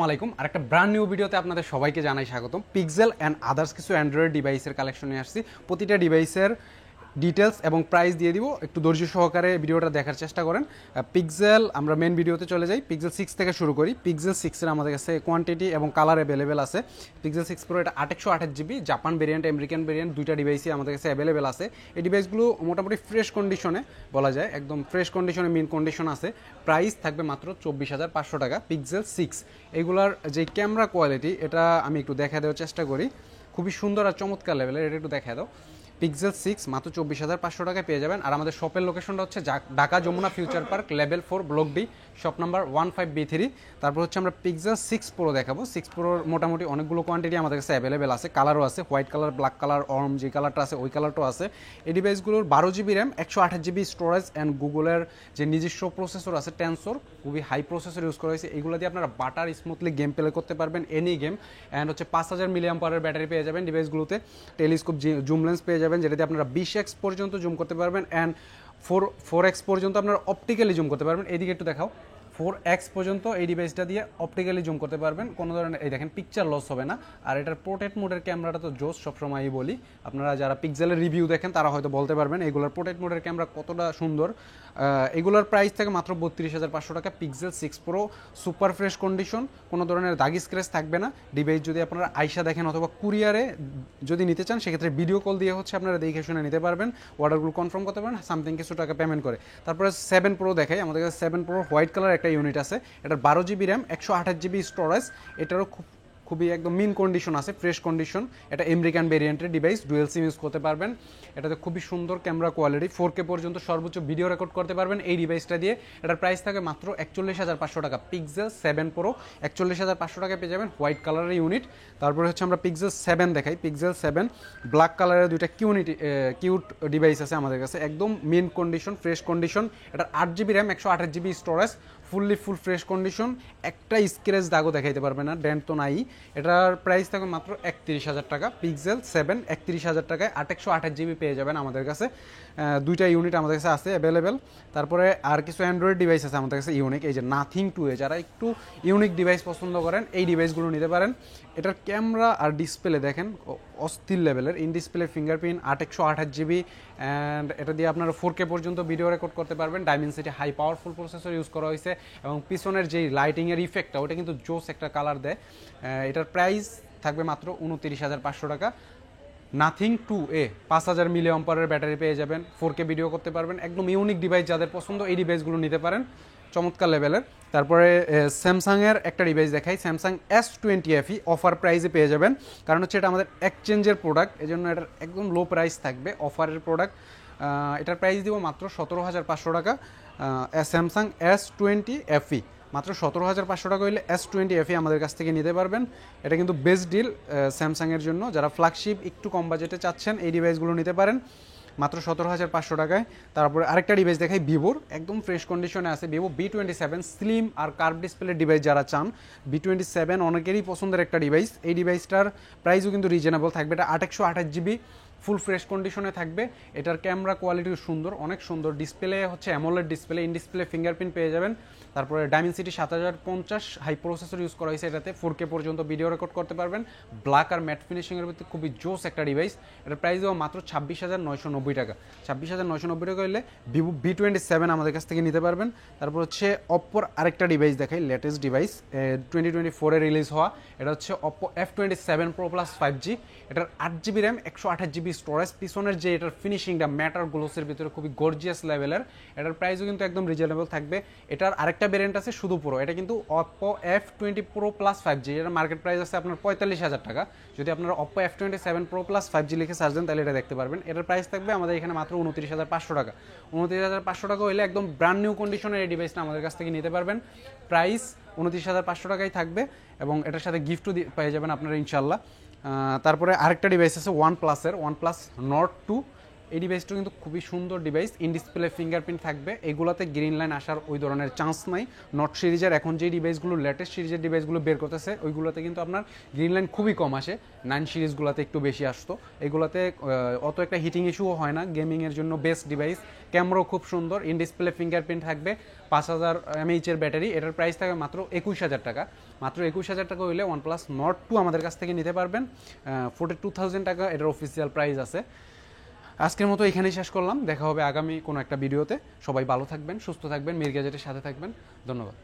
আলাইকুম আরেকটা brand new ভিডিওতে আপনাদের সবাইকে জানাই স্বাগতম। পিক্সেল অ্যান্ড আদার্স কিছু অ্যান্ড্রয়েড ডিভাইসের কালেকশন নিয়ে আসছি। প্রতিটা ডিভাইসের ডিটেলস এবং প্রাইস দিয়ে দিব, একটু ধৈর্য সহকারে ভিডিওটা দেখার চেষ্টা করেন। পিক্সেল আমরা মেন ভিডিওতে চলে যাই। পিক্সেল 6 থেকে শুরু করি। পিক্সেল 6 এর আমাদের কাছে কোয়ান্টিটি এবং কালার অ্যাভেলেবেল আছে। পিক্সেল 6 প্রো এটা 828 GB, Japan variant, American variant, দুইটা ডিভাইসই আমাদের কাছে অ্যাভেলেবেল আছে। এই ডিভাইসগুলো মোটামুটি ফ্রেশ কন্ডিশনে বলা যায়, একদম ফ্রেশ কন্ডিশনে, মিন কন্ডিশন আছে। প্রাইস থাকবে মাত্র 24,500 টাকা। পিক্সেল 6 এগুলার যে ক্যামেরা কোয়ালিটি, এটা আমি একটু দেখা দেওয়ার চেষ্টা করি। খুবই সুন্দর আর চমৎকার লেভেলের, এটা একটু দেখা দাও। পিক্সেল 6 মাত্র 24,500 টাকায় পেয়ে যাবেন। আর আমাদের শপের লোকেশনটা হচ্ছে Dhaka Jamuna future park, level 4, block B, shop number 15B3। তারপর হচ্ছে আমরা পিক্সেল 6 প্রো দেখাবো। 6 প্রোর মোটামুটি অনেকগুলো কোয়ান্টিটি আমাদের কাছে অ্যাভেলেবেল আছে। কালারও আছে, white colour, black colour, orange যে কালারটা আছে ওই কালারটাও আছে। এই ডিভাইসগুলোর 12 GB RAM, 128 GB storage and গুগলের যে নিজস্ব প্রসেসর আছে টেনসর, খুবই হাই প্রসেসর ইউজ করা হয়েছে। এইগুলো দিয়ে আপনারা বাটার স্মুথলি গেম প্লে করতে পারবেন, এনি গেম। অ্যান্ড হচ্ছে 5000 মিলিঅ্যাম্পিয়ারের ব্যাটারি পেয়ে যাবেন ডিভাইসগুলোতে। টেলিস্কোপ জুম লেন্স পেয়ে যাবেন, যেটা দিয়ে আপনারা 20x পর্যন্ত জুম করতে পারবেন। অ্যান্ড 4x পর্যন্ত আপনারা অপটিক্যালি জুম করতে পারবেন। এইদিকে একটু দেখাও। 4x পর্যন্ত এই ডিভাইসটা দিয়ে অপটিক্যালি জুম করতে পারবেন, কোনো ধরনের এই দেখেন পিকচার লস হবে না। আর এটার পোর্ট্রেট মোডের ক্যামেরাটা তো জোস, সবসময়ই বলি। আপনারা যারা পিক্সেলের রিভিউ দেখেন তারা হয়তো বলতে পারবেন এগুলোর পোর্ট্রেট মোডের ক্যামেরা কতটা সুন্দর। এগুলোর প্রাইস থেকে মাত্র 32,500 টাকা। Pixel 6 pro super fresh condition, কোনো ধরনের দাগি স্ক্র্যাচ থাকবে না। ডিভাইস যদি আপনারা আইসা দেখেন অথবা কুরিয়ারে যদি নিতে চান, সেক্ষেত্রে ভিডিও কল দিয়ে হচ্ছে আপনারা দেখে শুনে নিতে পারবেন, অর্ডারগুলো কনফার্ম করতে পারবেন, সামথিং কিছু টাকা পেমেন্ট করে। তারপরে 7 প্রো দেখাই। আমাদের কাছে 7 প্রো হোয়াইট কালার একটা ইউনিট আছে। এটার 12 জিবি র্যাম, 128 জিবি স্টোরেজ। এটারও খুবই একদম মিন কন্ডিশন আছে, ফ্রেশ কন্ডিশন। এটা আমেরিকান ভেরিয়েন্টের ডিভাইস, ডুয়েল সিম ইউজ করতে পারবেন। এটাতে খুবই সুন্দর ক্যামেরা কোয়ালিটি, 4K পর্যন্ত সর্বোচ্চ ভিডিও রেকর্ড করতে পারবেন এই ডিভাইসটা দিয়ে। এটার প্রাইস থাকে মাত্র 41,500 টাকা। পিক্সেল 7 প্রো 41,500 টাকায় পেয়ে যাবেন, হোয়াইট কালারের ইউনিট। তারপরে হচ্ছে আমরা পিক্সেল 7 দেখাই। পিক্সেল 7 ব্ল্যাক কালারের দুইটা কিউট ডিভাইস আছে আমাদের কাছে, একদম মিন কন্ডিশন, ফ্রেশ কন্ডিশন। এটার 8 GB RAM, 128 GB storage, full fresh condition. একটা স্ক্র্যাচ দাগও দেখাইতে পারবে না, ডেন্ট তো নাই। এটার প্রাইস থাকবে মাত্র 31,000 টাকা। পিক্সেল 7 31,000 টাকায় 828 জিবি পেয়ে যাবেন আমাদের কাছে। দুইটা ইউনিট আমাদের কাছে আছে অ্যাভেলেবেল। তারপরে আর কিছু অ্যান্ড্রয়েড ডিভাইস আছে আমাদের কাছে ইউনিক, এই যে নাথিং 2 যারা একটু ইউনিক ডিভাইস পছন্দ করেন এই ডিভাইসগুলো নিতে পারেন। এটার ক্যামেরা আর ডিসপ্লে দেখেন অস্থির লেভেলের। In display fingerprint, 828 GB. And এটা দিয়ে আপনারা 4K পর্যন্ত ভিডিও রেকর্ড করতে পারবেন। Dimensity high powerful processor use করা হয়েছে এবং পিছনের যেই লাইটিংয়ের ইফেক্টটা ওটা কিন্তু জোস একটা কালার দেয়। এটার প্রাইস থাকবে মাত্র 29,500 টাকা। নাথিং 2 5000 মিলিঅ্যাম্পিয়ারের ব্যাটারি পেয়ে যাবেন, 4K ভিডিও করতে পারবেন। একদম ইউনিক ডিভাইস, যাদের পছন্দ এই ডিভাইসগুলো নিতে পারেন, চমৎকার লেভেলের। তারপরে স্যামসাংয়ের একটা ডিভাইস দেখাই। স্যামসাং S20 FE অফার প্রাইসে পেয়ে যাবেন, কারণ হচ্ছে এটা আমাদের এক্সচেঞ্জের প্রোডাক্ট, এই জন্য এটার একদম লো প্রাইস থাকবে, অফারের প্রোডাক্ট। এটার প্রাইস দিব মাত্র 17,500 টাকা। স্যামসাং S20 FE মাত্র 17,500 টাকা হইলে S20 FE আমাদের কাছ থেকে নিতে পারবেন। এটা কিন্তু বেস্ট ডিল স্যামসাংয়ের জন্য। যারা ফ্ল্যাগশিপ একটু কম বাজেটে চাচ্ছেন এই ডিভাইসগুলো নিতে পারেন মাত্র 17,500 টাকায়। তারপরে আরেকটা ডিভাইস দেখাই ভিভোর, একদম ফ্রেশ কন্ডিশনে আছে। ভিভো V27 স্লিম আর কার্ভ ডিসপ্লে ডিভাইস যারা চান, V27 অনেকেরই পছন্দের একটা ডিভাইস। এই ডিভাইসটার প্রাইসও কিন্তু রিজনেবল থাকবে। এটা 828 জিবি, ফুল ফ্রেশ কন্ডিশনে থাকবে। এটার ক্যামেরা কোয়ালিটিও সুন্দর, অনেক সুন্দর। ডিসপ্লে হচ্ছে AMOLED display, in display fingerprint পেয়ে যাবেন। তারপরে ডাইমেনসিটি 7050 হাই প্রসেসর ইউজ করা হয়েছে এটাতে, 4K পর্যন্ত ভিডিও রেকর্ড করতে পারবেন। ব্ল্যাক আর ম্যাট ফিনিশিংয়ের ভিতরে খুবই জোস একটা ডিভাইস। এটার প্রাইস দেওয়া মাত্র 26,990 টাকা। 26,990 টাকা হলে ভিভো V27 আমাদের কাছ থেকে নিতে পারবেন। তারপর হচ্ছে অপ্পোর আরেকটা ডিভাইস দেখাই, লেটেস্ট ডিভাইস 2024-এ রিলিজ হওয়া। এটা হচ্ছে Oppo F27 Pro Plus 5G। এটার 8 জিবি র্যাম, 128 জিবি স্টোরেজ। পিছনের যে এটার ফিনিশিংটা ম্যাটার গ্লোসের ভিতরে খুবই গর্জিয়াস লেভেলের। এটার প্রাইসও কিন্তু একদম রিজনেবল থাকবে। এটার আরেকটা ভেরিয়েন্ট আছে শুধু পুরো, এটা কিন্তু Oppo F20 Pro Plus 5G। এটার মার্কেট প্রাইস আছে আপনার 45,000 টাকা। যদি আপনারা Oppo F27 Pro Plus 5G লিখে সার্চ দেন তাহলে এটা দেখতে পারবেন। এটার প্রাইস থাকবে আমাদের এখানে মাত্র 29,500 টাকা। 29,500 টাকা হলে একদম ব্র্যান্ড নিউ কন্ডিশনের এই ডিভাইসটা আমাদের কাছ থেকে নিতে পারবেন। প্রাইস 29,500 টাকাই থাকবে এবং এটার সাথে গিফটও পেয়ে যাবেন আপনারা ইনশাল্লাহ। তারপরে আরেকটা ডিভাইস আছে ওয়ান প্লাস Nord 2। এই ডিভাইসটা কিন্তু খুবই সুন্দর ডিভাইস, ইন ডিসপ্লে ফিঙ্গারপ্রিন্ট থাকবে, এগুলোতে গ্রিন লাইন আসার ওই ধরনের চান্স নাই। নট সিরিজের এখন যে ডিভাইসগুলো লেটেস্ট সিরিজের ডিভাইসগুলো বের করতেছে ওইগুলোতে কিন্তু আপনার গ্রিন লাইন খুবই কম আসে, 9 সিরিজগুলোতে একটু বেশি আসতো। এগুলোতে অত একটা হিটিং ইস্যুও হয় না, গেমিংয়ের জন্য বেস্ট ডিভাইস। ক্যামেরাও খুব সুন্দর, ইন ডিসপ্লে ফিঙ্গারপ্রিন্ট থাকবে, 5000 mAh ব্যাটারি। এটার প্রাইস থাকবে মাত্র 21000 টাকা। মাত্র 21000 টাকা হইলে OnePlus Nord 2 আমাদের কাছ থেকে নিতে পারবেন। 42,000 টাকা এটার অফিসিয়াল প্রাইস আছে। আজকের মতো এখানেই শেষ করলাম, দেখা হবে আগামী কোনো একটা ভিডিওতে। সবাই ভালো থাকবেন, সুস্থ থাকবেন, মির গ্যাজেটের সাথে থাকবেন। ধন্যবাদ।